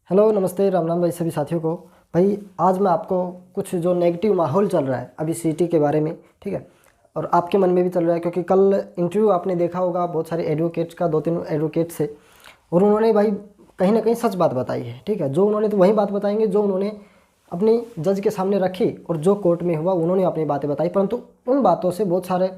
Hello, नमस्ते, राम राम भाई सभी साथियों को। भाई आज मैं आपको कुछ जो नेगेटिव माहौल चल रहा है अभी सीटी के बारे में, ठीक है, और आपके मन में भी चल रहा है क्योंकि कल इंटरव्यू आपने देखा होगा बहुत सारे एडवोकेट्स का, 2-3 एडवोकेट से, और उन्होंने भाई कहीं ना कहीं सच बात बताई है। ठीक है, जो उन्होंने तो वही बात बताएंगे जो उन्होंने अपनी जज के सामने रखी और जो कोर्ट में हुआ उन्होंने अपनी बातें बताई, परंतु उन बातों से बहुत सारे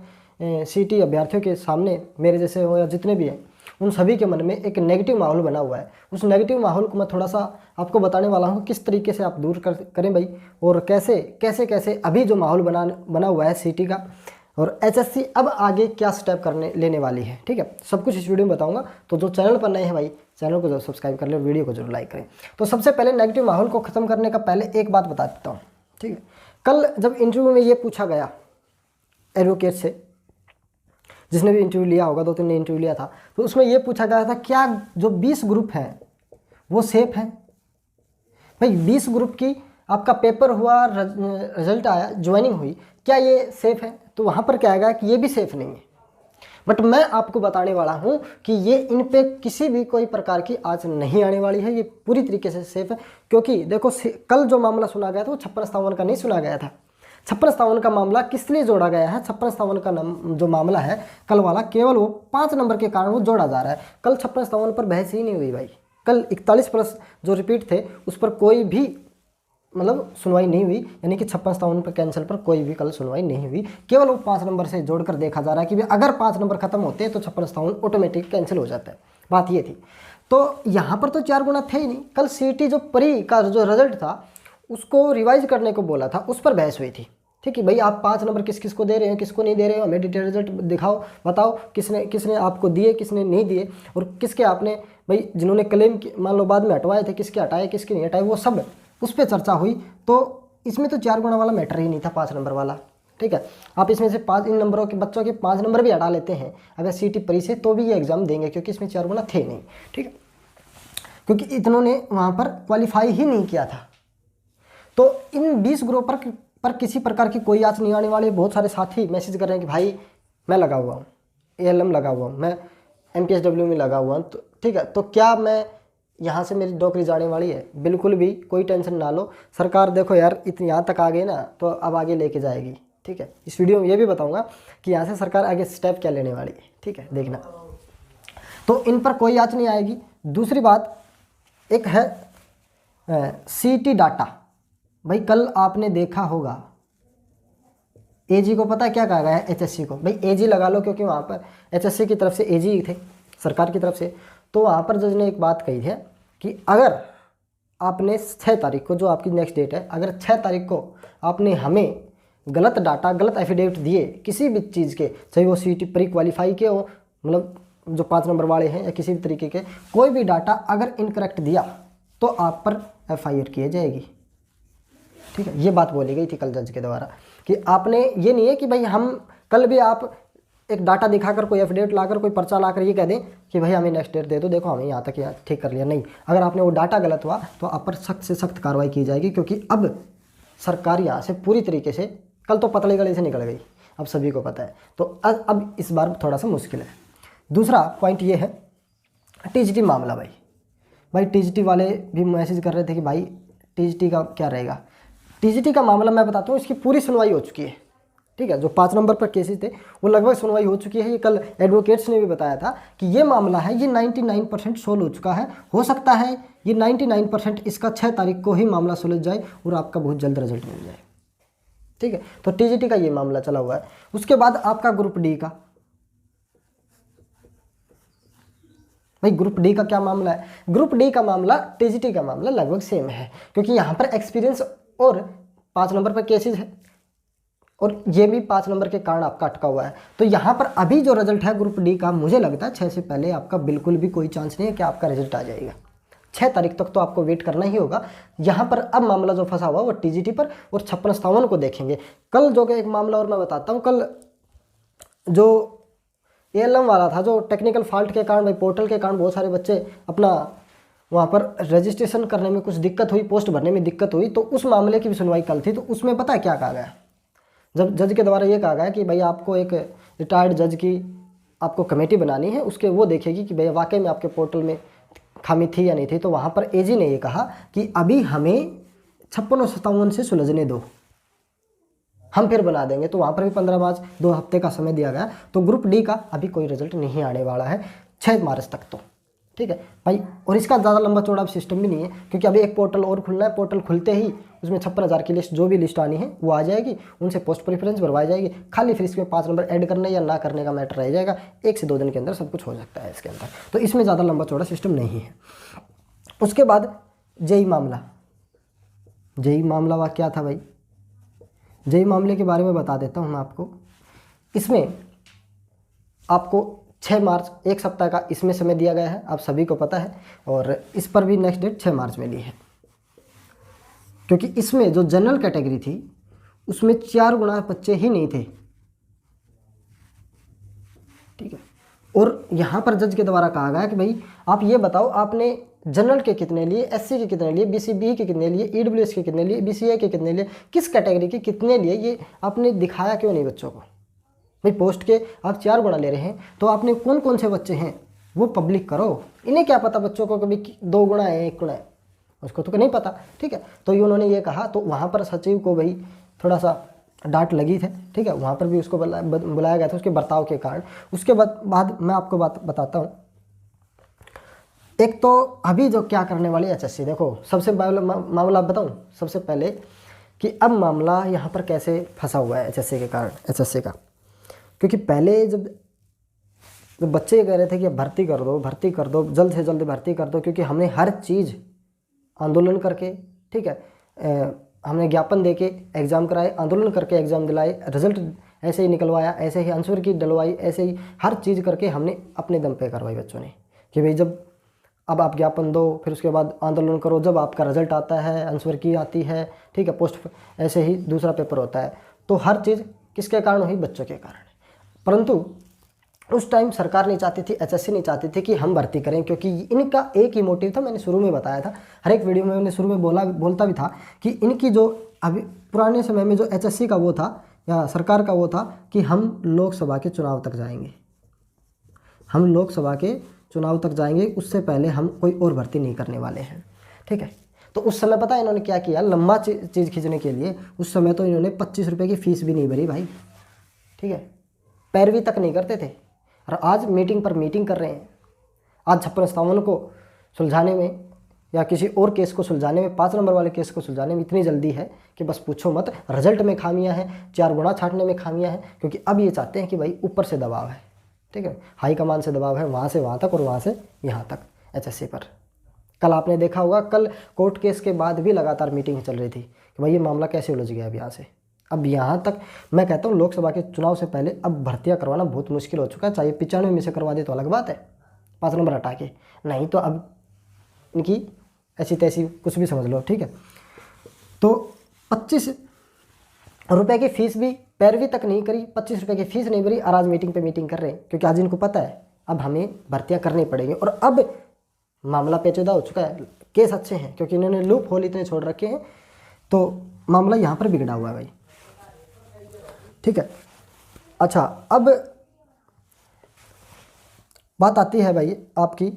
सीटी अभ्यर्थियों के सामने, मेरे जैसे हो या जितने भी हैं, उन सभी के मन में एक नेगेटिव माहौल बना हुआ है। उस नेगेटिव माहौल को मैं थोड़ा सा आपको बताने वाला हूँ किस तरीके से आप दूर करें भाई, और कैसे कैसे कैसे अभी जो माहौल बना हुआ है सीटी का, और एचएससी अब आगे क्या स्टेप करने लेने वाली है। ठीक है, सब कुछ इस वीडियो में बताऊंगा। तो जो चैनल पर नए हैं भाई, चैनल को जरूर सब्सक्राइब कर ले, वीडियो को जरूर लाइक करें। तो सबसे पहले नेगेटिव माहौल को ख़त्म करने का पहले एक बात बता देता हूँ। ठीक है, कल जब इंटरव्यू में ये पूछा गया एडवोकेट से, जिसने भी इंटरव्यू लिया होगा, 2-3 ने इंटरव्यू लिया था, तो उसमें ये पूछा गया था क्या जो 20 ग्रुप हैं वो सेफ हैं। भाई 20 ग्रुप की आपका पेपर हुआ, रिजल्ट आया, ज्वाइनिंग हुई, क्या ये सेफ है? तो वहाँ पर क्या आएगा कि ये भी सेफ नहीं है। बट मैं आपको बताने वाला हूँ कि ये इन पे किसी भी कोई प्रकार की आँच नहीं आने वाली है, ये पूरी तरीके से सेफ है। क्योंकि देखो कल जो मामला सुना गया था वो 56-57 का नहीं सुना गया था। 56-57 का मामला किस लिए जोड़ा गया है? 56-57 का जो मामला है कल वाला, केवल वो 5 नंबर के कारण वो जोड़ा जा रहा है। कल 56-57 पर बहस ही नहीं हुई भाई। कल 41+ जो रिपीट थे उस पर कोई भी मतलब सुनवाई नहीं हुई, यानी कि 56-57 पर कैंसिल पर कोई भी कल सुनवाई नहीं हुई। केवल वो 5 नंबर से जोड़कर देखा जा रहा है कि अगर 5 नंबर खत्म होते हैं तो 56-57 ऑटोमेटिक कैंसिल हो जाता है। बात ये थी। तो यहाँ पर तो 4 गुना थे ही नहीं। कल सीटी जो परी का जो रिजल्ट था उसको रिवाइज करने को बोला था, उस पर बहस हुई थी। ठीक है भाई, आप 5 नंबर किस किस को दे रहे हो, किसको नहीं दे रहे हो, हमें डिटेल रिजल्ट दिखाओ, बताओ किसने किसने आपको दिए, किसने नहीं दिए, और किसके आपने भाई जिन्होंने क्लेम मान लो बाद में हटवाए थे, किसके हटाए किसके नहीं हटाए, वो सब उस पर चर्चा हुई। तो इसमें तो 4 गुना वाला मैटर ही नहीं था, 5 नंबर वाला। ठीक है, आप इसमें से 5 इन नंबरों के बच्चों के 5 नंबर भी हटा लेते हैं अगर सीटी परी से, तो भी ये एग्जाम देंगे, क्योंकि इसमें 4 गुना थे नहीं। ठीक है, क्योंकि इतनों ने वहाँ पर क्वालिफाई ही नहीं किया था। तो इन 20 ग्रुप पर किसी प्रकार की कोई आँच नहीं आने वाली। बहुत सारे साथी मैसेज कर रहे हैं कि भाई मैं लगा हुआ हूँ, एएलएम लगा हुआ हूँ, मैं एमपीएसडब्ल्यू में लगा हुआ हूँ, तो ठीक है, तो क्या मैं यहाँ से मेरी नौकरी जाने वाली है? बिल्कुल भी कोई टेंशन ना लो। सरकार देखो यार, इतनी यहाँ तक आ गई ना, तो अब आगे लेके जाएगी। ठीक है, इस वीडियो में ये भी बताऊँगा कि यहाँ से सरकार आगे स्टेप क्या लेने वाली है। ठीक है, देखना। तो इन पर कोई आँच नहीं आएगी। दूसरी बात एक है सीटी डाटा। भाई कल आपने देखा होगा एजी को, पता है क्या कहा गया है एचएससी को? भाई एजी लगा लो, क्योंकि वहाँ पर एचएससी की तरफ से एजी थे, सरकार की तरफ से। तो वहाँ पर जज ने एक बात कही है कि अगर आपने 6 तारीख को, जो आपकी नेक्स्ट डेट है, अगर 6 तारीख को आपने हमें गलत डाटा, गलत एफिडेविट दिए किसी भी चीज़ के, चाहे वो सीटी प्री क्वालिफाई के हो, मतलब जो 5 नंबर वाले हैं, या किसी भी तरीके के कोई भी डाटा अगर इनकरेक्ट दिया तो आप पर एफआईआर की जाएगी। ठीक है, ये बात बोली गई थी कल जज के द्वारा कि आपने, ये नहीं है कि भाई हम कल भी आप एक डाटा दिखाकर, कोई एफिडेविट लाकर, कोई पर्चा लाकर ये कह दें कि भाई हमें नेक्स्ट डेट दे दो, देखो हमें यहाँ तक यहाँ ठीक कर लिया। नहीं, अगर आपने वो डाटा गलत हुआ तो आप पर सख्त से सख्त कार्रवाई की जाएगी। क्योंकि अब सरकार यहाँ से पूरी तरीके से, कल तो पतले गले से निकल गई, अब सभी को पता है। तो अब इस बार थोड़ा सा मुश्किल है। दूसरा पॉइंट ये है टीजीटी मामला। भाई टीजीटी वाले भी मैसेज कर रहे थे कि भाई टीजीटी का क्या रहेगा। टीजीटी का मामला मैं बताता हूँ, इसकी पूरी सुनवाई हो चुकी है। ठीक है, जो 5 नंबर पर केसेस थे वो लगभग सुनवाई हो चुकी है। ये कल एडवोकेट्स ने भी बताया था कि ये मामला है, ये 99% सोल्व हो चुका है। हो सकता है ये 99% इसका 6 तारीख को ही मामला सुलझ जाए और आपका बहुत जल्द रिजल्ट मिल जाए। ठीक है, तो टीजीटी का ये मामला चला हुआ है। उसके बाद आपका ग्रुप डी का, भाई ग्रुप डी का क्या मामला है? ग्रुप डी का मामला टीजीटी का मामला लगभग सेम है, क्योंकि यहाँ पर एक्सपीरियंस और 5 नंबर पर केसेस है, और ये भी 5 नंबर के कारण आपका अटका हुआ है। तो यहाँ पर अभी जो रिजल्ट है ग्रुप डी का, मुझे लगता है 6 से पहले आपका बिल्कुल भी कोई चांस नहीं है कि आपका रिजल्ट आ जाएगा। 6 तारीख तक तो आपको वेट करना ही होगा। यहाँ पर अब मामला जो फंसा हुआ वो टीजीटी पर और 56-57 को देखेंगे। कल जो एक मामला और मैं बताता हूँ, कल जो एएलएम वाला था, जो टेक्निकल फॉल्ट के कारण, भाई पोर्टल के कारण बहुत सारे बच्चे अपना वहाँ पर रजिस्ट्रेशन करने में कुछ दिक्कत हुई, पोस्ट भरने में दिक्कत हुई, तो उस मामले की भी सुनवाई कल थी। तो उसमें पता है क्या कहा गया? जब जज के द्वारा ये कहा गया कि भाई आपको एक रिटायर्ड जज की आपको कमेटी बनानी है, उसके वो देखेगी कि भाई वाकई में आपके पोर्टल में खामी थी या नहीं थी, तो वहाँ पर एजी ने ये कहा कि अभी हमें 56 और 57 से सुलझने दो, हम फिर बना देंगे। तो वहाँ पर भी 15 मार्च 2 हफ्ते का समय दिया गया। तो ग्रुप डी का अभी कोई रिजल्ट नहीं आने वाला है 6 मार्च तक, तो ठीक है भाई। और इसका ज़्यादा लंबा चौड़ा सिस्टम भी नहीं है, क्योंकि अभी एक पोर्टल और खुलना है। पोर्टल खुलते ही उसमें 56,000 की लिस्ट, जो भी लिस्ट आनी है वो आ जाएगी, उनसे पोस्ट प्रेफरेंस भरवाई जाएगी। खाली फिर इसमें 5 नंबर ऐड करने या ना करने का मैटर रह जाएगा। 1 से 2 दिन के अंदर सब कुछ हो सकता है इसके अंदर, तो इसमें ज़्यादा लंबा चौड़ा सिस्टम नहीं है। उसके बाद जेई मामला। जेई मामला वह क्या था भाई? जेई मामले के बारे में बता देता हूँ मैं आपको। इसमें आपको 6 मार्च, एक सप्ताह का इसमें समय दिया गया है, आप सभी को पता है। और इस पर भी नेक्स्ट डेट 6 मार्च में ली है, क्योंकि इसमें जो जनरल कैटेगरी थी उसमें 4 गुना बच्चे ही नहीं थे, ठीक है। और यहाँ पर जज के द्वारा कहा गया कि भाई आप ये बताओ, आपने जनरल के कितने लिए, एससी के कितने लिए, बीसीबी के कितने लिए, ईडब्ल्यूएस के कितने लिए, बीसीए के कितने लिए, किस कैटेगरी के कितने लिए, ये आपने दिखाया क्यों नहीं बच्चों को? भाई पोस्ट के आप 4 गुना ले रहे हैं, तो आपने कौन कौन से बच्चे हैं वो पब्लिक करो। इन्हें क्या पता बच्चों को कभी 2 गुना है 1 गुना है, उसको तो नहीं पता, ठीक है। तो ये उन्होंने ये कहा, तो वहाँ पर सचिव को भाई थोड़ा सा डांट लगी थी, ठीक है। वहाँ पर भी उसको बुलाया गया था उसके बर्ताव के कारण। उसके बाद मैं आपको बात बताता हूँ। एक तो अभी जो क्या करने वाली एचएससी, देखो सबसे मामला बताऊँ सबसे पहले कि अब मामला यहाँ पर कैसे फंसा हुआ है एचएससी के कारण, एचएससी का। क्योंकि पहले जब बच्चे कह रहे थे कि भर्ती कर दो, जल्द से जल्द भर्ती कर दो, क्योंकि हमने हर चीज़ आंदोलन करके, ठीक है, हमने ज्ञापन देके एग्ज़ाम कराए, आंदोलन करके एग्ज़ाम दिलाए, रिजल्ट ऐसे ही निकलवाया, ऐसे ही आंसर की डलवाई, ऐसे ही हर चीज़ करके हमने अपने दम पे करवाई बच्चों ने, कि भाई जब अब आप ज्ञापन दो, फिर उसके बाद आंदोलन करो, जब आपका रिजल्ट आता है, आंसर की आती है, ठीक है, पोस्ट ऐसे ही दूसरा पेपर होता है। तो हर चीज़ किसके कारण हुई? बच्चों के कारण। परंतु उस टाइम सरकार नहीं चाहती थी, एचएससी नहीं चाहती थी कि हम भर्ती करें, क्योंकि इनका एक ही मोटिव था। मैंने शुरू में बताया था, हर एक वीडियो में मैंने शुरू में बोलता भी था कि इनकी जो अभी पुराने समय में जो एचएससी का वो था या सरकार का वो था कि हम लोकसभा के चुनाव तक जाएंगे, हम लोकसभा के चुनाव तक जाएंगे, उससे पहले हम कोई और भर्ती नहीं करने वाले हैं, ठीक है। तो उस समय पता है इन्होंने क्या किया? लंबा चीज़ खींचने के लिए उस समय तो इन्होंने 25 रुपये की फ़ीस भी नहीं भरी भाई, ठीक है, पैरवी तक नहीं करते थे। और आज मीटिंग पर मीटिंग कर रहे हैं। आज 56-57 को सुलझाने में या किसी और केस को सुलझाने में, 5 नंबर वाले केस को सुलझाने में इतनी जल्दी है कि बस पूछो मत। रिजल्ट में खामियां हैं, 4 गुना छांटने में खामियां हैं, क्योंकि अब ये चाहते हैं कि भाई ऊपर से दबाव है, ठीक है, हाई कमान से दबाव है, वहाँ से वहाँ तक और वहाँ से यहाँ तक एचएससी पर। कल आपने देखा होगा, कल कोर्ट केस के बाद भी लगातार मीटिंग चल रही थी कि भाई ये मामला कैसे उलझ गया अब यहाँ से। अब यहाँ तक मैं कहता हूँ लोकसभा के चुनाव से पहले अब भर्तियाँ करवाना बहुत मुश्किल हो चुका है। चाहिए 95 में से करवा दे तो अलग बात है, 5 नंबर हटा के, नहीं तो अब इनकी ऐसी तैसी कुछ भी समझ लो, ठीक है। तो 25 रुपये की फ़ीस भी पैरवी तक नहीं करी, 25 रुपये की फ़ीस नहीं भरी, और आज मीटिंग पे मीटिंग कर रहे हैं, क्योंकि आज इनको पता है अब हमें भर्तियाँ करनी पड़ेंगी। और अब मामला पेचीदा हो चुका है, केस अच्छे हैं, क्योंकि इन्होंने लूप होल इतने छोड़ रखे हैं, तो मामला यहाँ पर बिगड़ा हुआ है भाई, ठीक है। अच्छा, अब बात आती है भाई आपकी,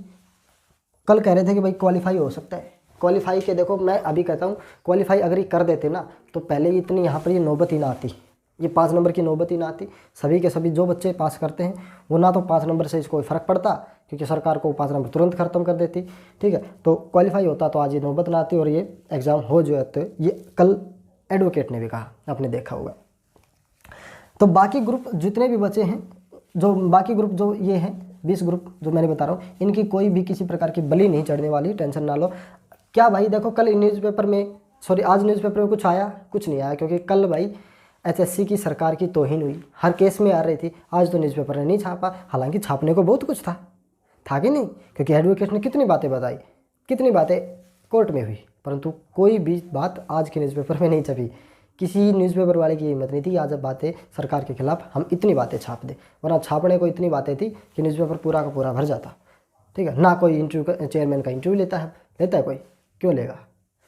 कल कह रहे थे कि भाई क्वालिफाई हो सकता है। क्वालिफाई के देखो, मैं अभी कहता हूँ क्वालिफाई अगर ये कर देते ना तो पहले इतनी यहाँ पर ये नौबत ही ना आती, ये 5 नंबर की नौबत ही ना आती। सभी के सभी जो बच्चे पास करते हैं वो ना तो 5 नंबर से इसको फ़र्क पड़ता, क्योंकि सरकार को 5 नंबर तुरंत ख़त्म कर देती, ठीक है। तो क्वालिफाई होता तो आज ये नौबत ना आती और ये एग्ज़ाम हो जाते। ये कल एडवोकेट ने भी कहा, आपने देखा होगा। तो बाकी ग्रुप जितने भी बचे हैं, जो बाकी ग्रुप जो ये हैं 20 ग्रुप जो मैंने बता रहा हूँ, इनकी कोई भी किसी प्रकार की बलि नहीं चढ़ने वाली, टेंशन ना लो। क्या भाई देखो, कल न्यूज़पेपर में, सॉरी आज न्यूज़पेपर में कुछ आया? कुछ नहीं आया, क्योंकि कल भाई एचएससी की सरकार की तौहीन हुई, हर केस में आ रही थी। आज तो न्यूज़पेपर ने नहीं छापा, हालांकि छापने को बहुत कुछ था कि नहीं, क्योंकि एडवोकेट ने कितनी बातें बताई, कितनी बातें कोर्ट में हुई, परंतु कोई भी बात आज के न्यूज़पेपर में नहीं छपी। किसी न्यूज़पेपर वाले की हिम्मत नहीं थी आज अब बातें सरकार के खिलाफ हम इतनी बातें छाप दें, वरना छापने को इतनी बातें थी कि न्यूज़पेपर पूरा का पूरा भर जाता, ठीक है। ना कोई इंटरव्यू, चेयरमैन का इंटरव्यू लेता है कोई? क्यों लेगा?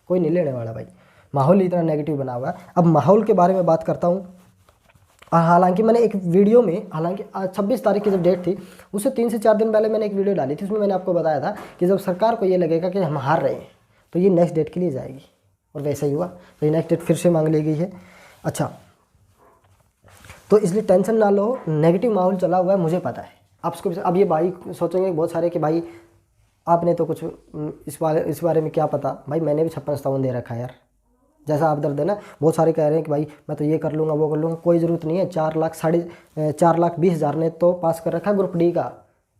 कोई नहीं लेने वाला भाई। माहौल इतना नेगेटिव बना हुआ है। अब माहौल के बारे में बात करता हूँ और हालांकि मैंने एक वीडियो में, हालांकि 26 तारीख की जब डेट थी उससे 3 से 4 दिन पहले मैंने एक वीडियो डाली थी, उसमें मैंने आपको बताया था कि जब सरकार को ये लगेगा कि हम हार रहे हैं तो ये नेक्स्ट डेट के लिए जाएगी, और वैसा ही हुआ। तो ये नेक्स्ट डेट फिर से मांग ली गई है। अच्छा, तो इसलिए टेंशन ना लो, नेगेटिव माहौल चला हुआ है, मुझे पता है। आपको अब ये भाई सोचेंगे बहुत सारे कि भाई आपने तो कुछ इस बारे में क्या पता। भाई मैंने भी 56-57 दे रखा है यार, जैसा आप दर्द है ना। बहुत सारे कह रहे हैं कि भाई मैं तो ये कर लूँगा वो कर लूँगा, कोई ज़रूरत नहीं है। 4,20,000 ने तो पास कर रखा है ग्रुप डी का,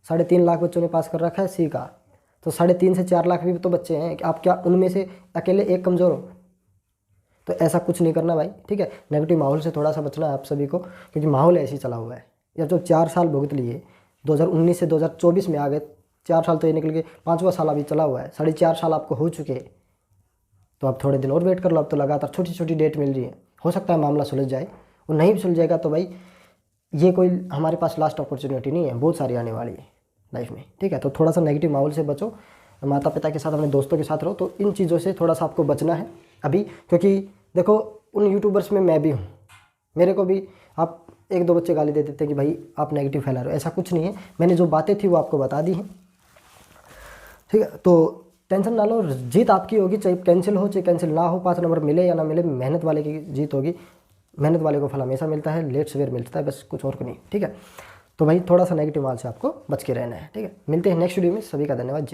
3.5 लाख बच्चों ने पास कर रखा है सी का, तो 3.5 से 4 लाख भी तो बच्चे हैं। कि आप क्या उनमें से अकेले एक कमज़ोर हो? तो ऐसा कुछ नहीं करना भाई, ठीक है। नेगेटिव माहौल से थोड़ा सा बचना है आप सभी को, क्योंकि माहौल ऐसे ही चला हुआ है। या जो 4 साल भुगत लिए, 2019 से 2024 में आ गए, 4 साल तो ये निकल के 5वां साल अभी चला हुआ है, 4.5 साल आपको हो चुके हैं। तो आप थोड़े दिन और वेट कर लो, अब तो लगातार छोटी छोटी डेट मिल रही है, हो सकता है मामला सुलझ जाए। और नहीं भी सुलझेगा तो भाई ये कोई हमारे पास लास्ट अपॉर्चुनिटी नहीं है, बहुत सारी आने वाली है लाइफ में, ठीक है। तो थोड़ा सा नेगेटिव माहौल से बचो, माता पिता के साथ, अपने दोस्तों के साथ रहो। तो इन चीज़ों से थोड़ा सा आपको बचना है अभी, क्योंकि देखो उन यूट्यूबर्स में मैं भी हूँ, मेरे को भी आप 1-2 बच्चे गाली दे देते हैं कि भाई आप नेगेटिव फैला रहे हो। ऐसा कुछ नहीं है, मैंने जो बातें थी वो आपको बता दी हैं, ठीक है। तो टेंशन ना लो, जीत आपकी होगी, चाहे कैंसिल हो चाहे कैंसिल ना हो, 5 नंबर मिले या ना मिले, मेहनत वाले की जीत होगी। मेहनत वाले को फल हमेशा मिलता है, लेट सवेर मिलता है, बस कुछ और को नहीं, ठीक है। तो भाई थोड़ा सा नेगेटिव माल से आपको बच के रहना है, ठीक है। मिलते हैं नेक्स्ट वीडियो में, सभी का धन्यवाद।